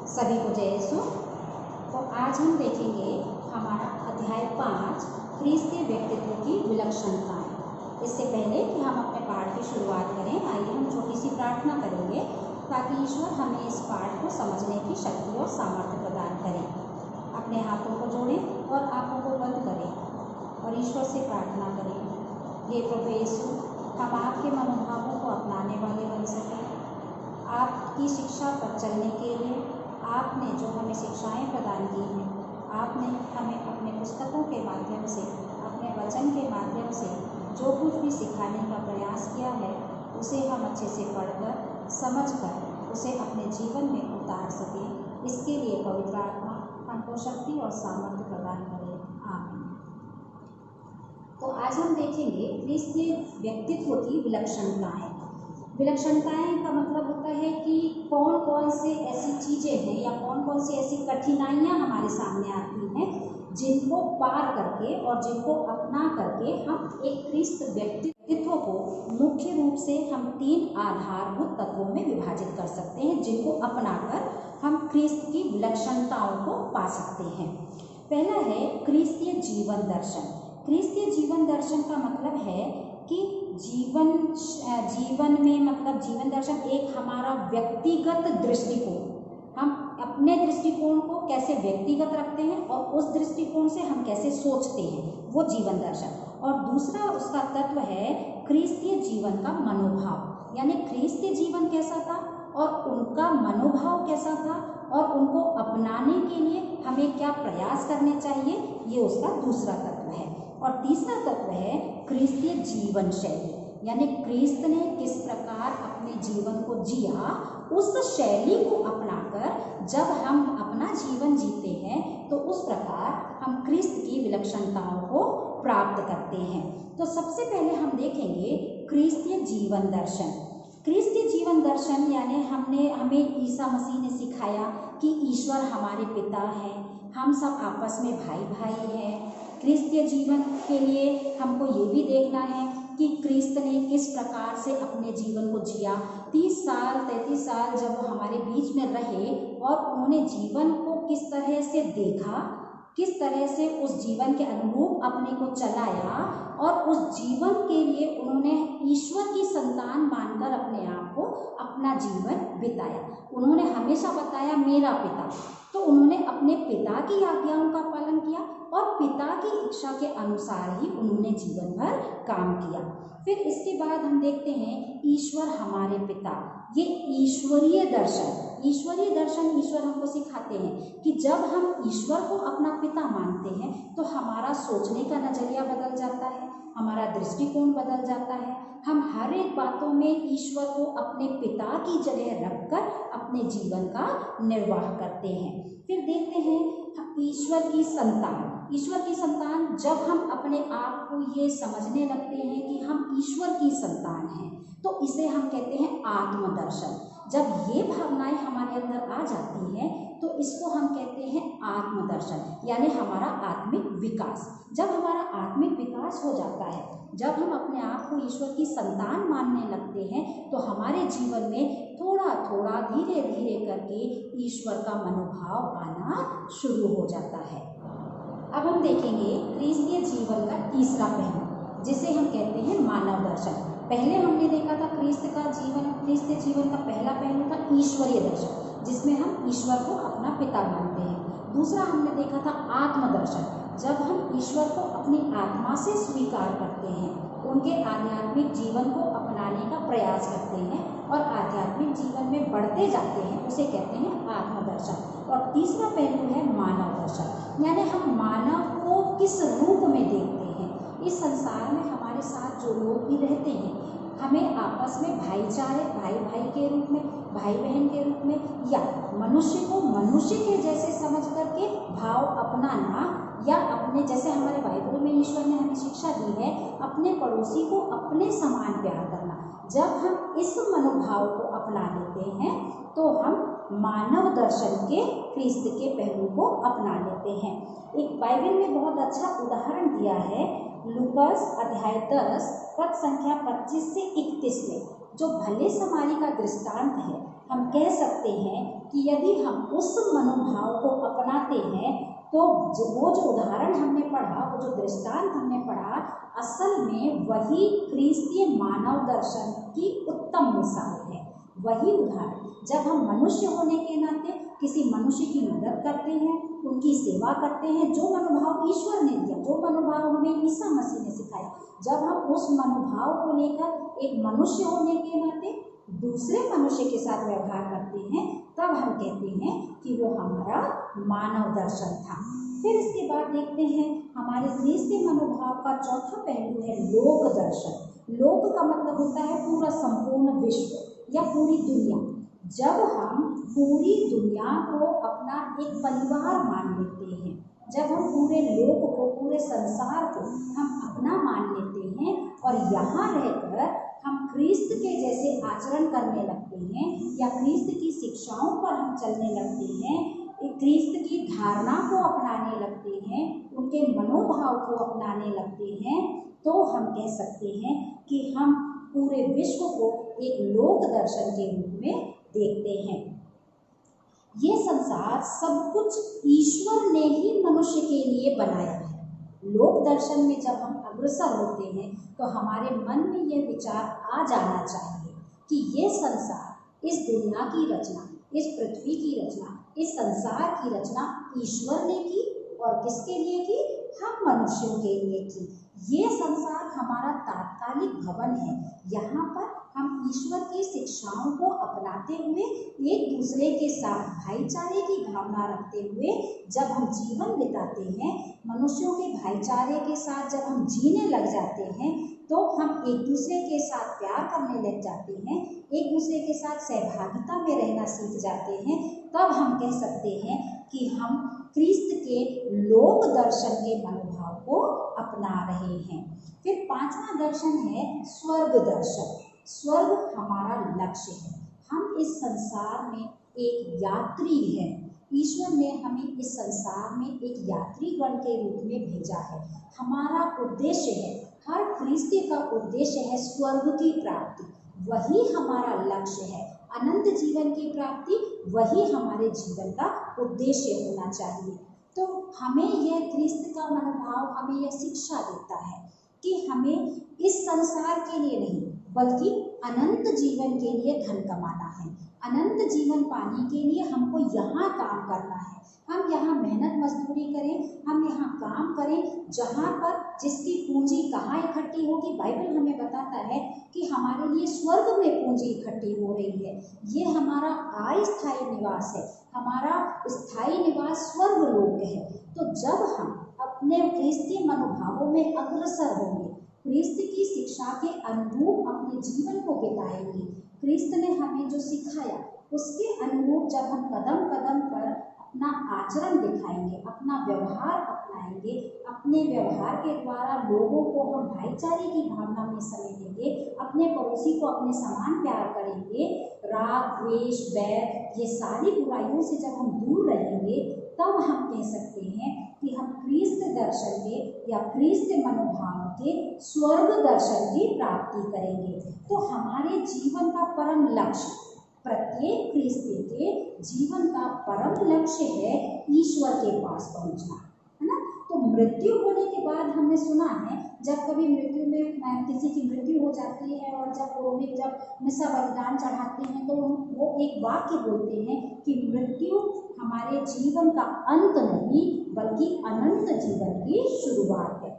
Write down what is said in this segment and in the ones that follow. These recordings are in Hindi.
सभी को जय यीशु। तो आज हम देखेंगे हमारा अध्याय 5 ख्रीस्तीय व्यक्तित्व की विलक्षणताएं। इससे पहले कि हम अपने पाठ की शुरुआत करें, आइए हम छोटी सी प्रार्थना करेंगे ताकि ईश्वर हमें इस पाठ को समझने की शक्ति और सामर्थ्य प्रदान करें। अपने हाथों को जोड़ें और आंखों को बंद करें और ईश्वर से प्रार्थना करें, हे प्रभु यीशु, हम आपके मनोभावों को अपनाने वाले बन सकें। आपकी शिक्षा पर चलने के लिए आपने जो हमें शिक्षाएं प्रदान की हैं, आपने हमें अपने पुस्तकों के माध्यम से, अपने वचन के माध्यम से जो कुछ भी सिखाने का प्रयास किया है, उसे हम अच्छे से पढ़कर समझकर उसे अपने जीवन में उतार सकें। इसके लिए पवित्र आत्मा हमको शक्ति और सामर्थ्य प्रदान करे। आमीन। तो आज हम देखेंगे ख्रीस्तीय व्यक्तित्व की विलक्षणताएं। विलक्षणताएं का मतलब होता है कि कौन कौन से ऐसी चीज़ें हैं या कौन कौन सी ऐसी कठिनाइयां हमारे सामने आती हैं जिनको पार करके और जिनको अपना करके हम एक ख्रीस्त व्यक्तित्व को मुख्य रूप से हम 3 आधारभूत तत्वों में विभाजित कर सकते हैं, जिनको अपनाकर हम ख्रीस्त की विलक्षणताओं को पा सकते हैं। पहला है ख्रीस्तीय जीवन दर्शन। ख्रीस्तीय जीवन दर्शन का मतलब है कि जीवन में मतलब जीवन दर्शन एक हमारा व्यक्तिगत दृष्टिकोण, हम अपने दृष्टिकोण को कैसे व्यक्तिगत रखते हैं और उस दृष्टिकोण से हम कैसे सोचते हैं, वो जीवन दर्शन। और दूसरा उसका तत्व है ख्रीस्तीय जीवन का मनोभाव, यानी ख्रीस्तीय जीवन कैसा था और उनका मनोभाव कैसा था और उनको अपनाने के लिए हमें क्या प्रयास करने चाहिए, ये उसका दूसरा तत्व है। और तीसरा तत्व है ख्रीस्तीय जीवन शैली, यानी ख्रीस्त ने किस प्रकार अपने जीवन को जिया, उस शैली को अपनाकर जब हम अपना जीवन जीते हैं तो उस प्रकार हम ख्रीस्त की विलक्षणताओं को प्राप्त करते हैं। तो सबसे पहले हम देखेंगे ख्रीस्तीय जीवन दर्शन। ख्रीस्तीय जीवन दर्शन यानी हमें ईसा मसीह ने सिखाया कि ईश्वर हमारे पिता हैं, हम सब आपस में भाई भाई हैं। ख्रीस्तीय जीवन के लिए हमको ये भी देखना है कि ख्रीस्त ने किस प्रकार से अपने जीवन को जिया। 30 साल 33 साल जब वो हमारे बीच में रहे और उन्होंने जीवन को किस तरह से देखा, किस तरह से उस जीवन के अनुरूप अपने को चलाया और उस जीवन के लिए उन्होंने ईश्वर की संतान मानकर अपने आप को अपना जीवन बिताया। उन्होंने हमेशा बताया मेरा पिता, तो उन्होंने अपने पिता की आज्ञाओं का पालन किया और पिता की इच्छा के अनुसार ही उन्होंने जीवन भर काम किया। फिर इसके बाद हम देखते हैं ईश्वर हमारे पिता, ये ईश्वरीय दर्शन ईश्वर हमको सिखाते हैं कि जब हम ईश्वर को अपना पिता मानते हैं तो हमारा सोचने का नजरिया बदल जाता है, हमारा दृष्टिकोण बदल जाता है। हम हर एक बातों में ईश्वर को अपने पिता की जगह रखकर अपने जीवन का निर्वाह करते हैं। फिर देखते हैं ईश्वर की संतान जब हम अपने आप को ये समझने लगते हैं कि हम ईश्वर की संतान हैं तो इसे हम कहते हैं आत्मदर्शन। जब ये भावनाएं हमारे अंदर आ जाती हैं तो इसको हम कहते हैं आत्मदर्शन, यानी हमारा आत्मिक विकास। जब हमारा आत्मिक विकास हो जाता है, जब हम अपने आप को ईश्वर की संतान मानने लगते हैं तो हमारे जीवन में थोड़ा थोड़ा धीरे धीरे करके ईश्वर का मनोभाव आना शुरू हो जाता है। अब हम देखेंगे ख्रीस्तीय जीवन का तीसरा पहलू, जिसे हम कहते हैं मानव दर्शन। पहले हमने देखा था ख्रीस्तीय जीवन का पहला पहलू था ईश्वरीय दर्शन, जिसमें हम ईश्वर को अपना पिता मानते हैं। दूसरा हमने देखा था आत्मदर्शन, जब हम ईश्वर को अपनी आत्मा से स्वीकार करते हैं, उनके आध्यात्मिक जीवन को अपनाने का प्रयास करते हैं और आध्यात्मिक जीवन में बढ़ते जाते हैं, उसे कहते हैं आत्मदर्शन। और तीसरा पहलू है मानव दर्शन, यानी हम मानव को किस रूप में देखते हैं। इस संसार में हमारे साथ जो लोग भी रहते हैं, हमें आपस में भाईचारे, भाई भाई के रूप में, भाई बहन के रूप में, या मनुष्य को मनुष्य के जैसे समझ करके भाव अपनाना, या अपने जैसे हमारे बाइबल में ईश्वर ने हमें शिक्षा दी है, अपने पड़ोसी को अपने समान प्यार करना। जब हम इस मनोभाव को अपना लेते हैं तो हम मानव दर्शन के ख्रीस्त के पहलू को अपना लेते हैं। एक बाइबल में बहुत अच्छा उदाहरण दिया है लूकास अध्याय 10 पद संख्या 25 से 31 में। जो भले समारी का दृष्टांत है, हम कह सकते हैं कि यदि हम उस मनोभाव को अपनाते हैं तो वो जो उदाहरण हमने पढ़ा, वो जो दृष्टांत हमने पढ़ा, असल में वही ख्रीस्तीय मानव दर्शन की उत्तम मिसाल है। वही उदाहरण जब हम मनुष्य होने के नाते किसी मनुष्य की मदद करते हैं, उनकी सेवा करते हैं, जो मनोभाव ईश्वर ने दिया, जो मनोभाव हमें ईसा मसीह ने सिखाया, जब हम उस मनोभाव को लेकर एक मनुष्य होने के नाते दूसरे मनुष्य के साथ व्यवहार करते हैं, तब हम कहते हैं कि वो हमारा मानव दर्शन था। फिर इसके बाद देखते हैं हमारे ख्रीस्तीय मनोभाव का चौथा पहलू है लोक दर्शन। लोक का मतलब होता है पूरा संपूर्ण विश्व या पूरी दुनिया। जब हम पूरी दुनिया को अपना एक परिवार मान लेते हैं, जब हम पूरे लोक को, पूरे संसार को हम अपना मान लेते हैं और यहाँ रहकर हम ख्रीस्त के जैसे आचरण करने लगते हैं या ख्रीस्त की शिक्षाओं पर हम चलने लगते हैं, ख्रीस्त की धारणा को अपनाने लगते हैं, उनके मनोभाव को अपनाने लगते हैं, तो हम कह सकते हैं कि हम पूरे विश्व को एक लोक दर्शन के रूप में देखते हैं। ये संसार सब कुछ ईश्वर ने ही मनुष्य के लिए बनाया है। लोक दर्शन में जब हम अग्रसर होते हैं तो हमारे मन में यह विचार आ जाना चाहिए कि ये संसार, इस दुनिया की रचना, इस पृथ्वी की रचना, इस संसार की रचना ईश्वर ने की और किसके लिए की? हम मनुष्यों के लिए की। ये संसार हमारा तात्कालिक भवन है। यहाँ पर हम ईश्वर की शिक्षाओं को अपनाते हुए एक दूसरे के साथ भाईचारे की भावना रखते हुए जब हम जीवन बिताते हैं, मनुष्यों के भाईचारे के साथ जब हम जीने लग जाते हैं, तो हम एक दूसरे के साथ प्यार करने लग जाते हैं, एक दूसरे के साथ सहभागिता में रहना सीख जाते हैं, तब हम कह सकते हैं कि हम ख्रीस्त के लोक दर्शन के मनोभाव को अपना रहे हैं। फिर पांचवा दर्शन है स्वर्ग दर्शन। स्वर्ग हमारा लक्ष्य है। हम इस संसार में एक यात्री हैं। ईश्वर ने हमें इस संसार में एक यात्रीगण के रूप में भेजा है। हमारा उद्देश्य है, हर ख्रीस्ती का उद्देश्य है स्वर्ग की प्राप्ति। वही हमारा लक्ष्य है। अनंत जीवन की प्राप्ति वही हमारे जीवन का उद्देश्य होना चाहिए। तो हमें यह ख्रीस्त का मनोभाव हमें यह शिक्षा देता है कि हमें इस संसार के लिए नहीं बल्कि अनंत जीवन के लिए धन कमाना है। अनंत जीवन पाने के लिए हमको यहाँ काम करना है। हम यहाँ मेहनत मजदूरी करें, हम यहाँ काम करें, जहाँ पर जिसकी पूंजी कहाँ इकट्ठी होगी, बाइबल हमें बताता है कि हमारे लिए स्वर्ग में पूंजी इकट्ठी हो रही है। ये हमारा अस्थायी निवास है, हमारा स्थायी निवास स्वर्ग लोक है। तो जब हम अपने ख्रीस्तीय मनोभावों में अग्रसर होंगे, ख्रीस्त की शिक्षा के अनुरूप अपने जीवन को बिताएंगे, ख्रीस्त ने हमें जो सिखाया उसके अनुरूप जब हम कदम कदम पर अपना आचरण दिखाएंगे, अपना व्यवहार अपनाएंगे, अपने व्यवहार के द्वारा लोगों को हम भाईचारे की भावना में समेटेंगे, अपने पड़ोसी को अपने समान प्यार करेंगे, राग द्वेष बैर ये सारी बुराइयों से जब हम दूर रहेंगे, तब हम कह सकते हैं कि हम ख्रीस्त दर्शन के या ख्रीस्त मनोभाव के स्वर्ग दर्शन की प्राप्ति करेंगे। तो हमारे जीवन का परम लक्ष्य, प्रत्येक ख्रीस्ती के जीवन का परम लक्ष्य है ईश्वर के पास पहुंचना, है ना। तो मृत्यु होने के बाद हमने सुना है, जब कभी मृत्यु में किसी की मृत्यु हो जाती है और जब वो जब मिसा बलिदान चढ़ाते हैं तो वो एक वाक्य बोलते हैं कि मृत्यु हमारे जीवन का अंत नहीं बल्कि अनंत जीवन की शुरुआत है।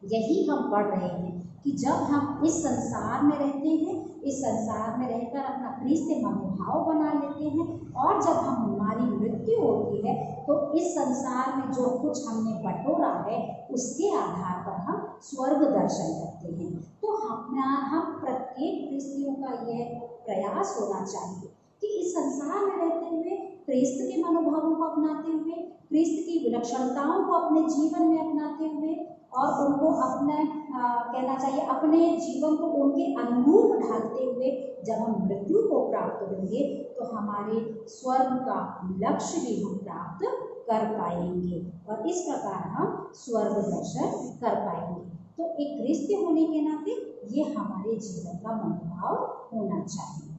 यही हम पढ़ रहे हैं कि जब हम इस संसार में रहते हैं, इस संसार में रहकर अपना ख्रीस्त मनोभाव बना लेते हैं और जब हमारी मृत्यु होती है तो इस संसार में जो कुछ हमने बटोरा है उसके आधार पर हम स्वर्ग दर्शन करते हैं। तो हम प्रत्येक ख्रीस्तियों का यह प्रयास होना चाहिए कि इस संसार में रहते हुए ख्रीस्त के मनोभावों को अपनाते हुए, ख्रीस्त की विलक्षणताओं को अपने जीवन में अपनाते हुए और उनको अपने कहना चाहिए अपने जीवन को उनके अनुरूप ढालते हुए जब हम मृत्यु को प्राप्त होंगे तो हमारे स्वर्ग का लक्ष्य भी हम प्राप्त कर पाएंगे और इस प्रकार हम स्वर्ग दर्शन कर पाएंगे। तो एक गृहस्थ होने के नाते ये हमारे जीवन का मनोभाव होना चाहिए।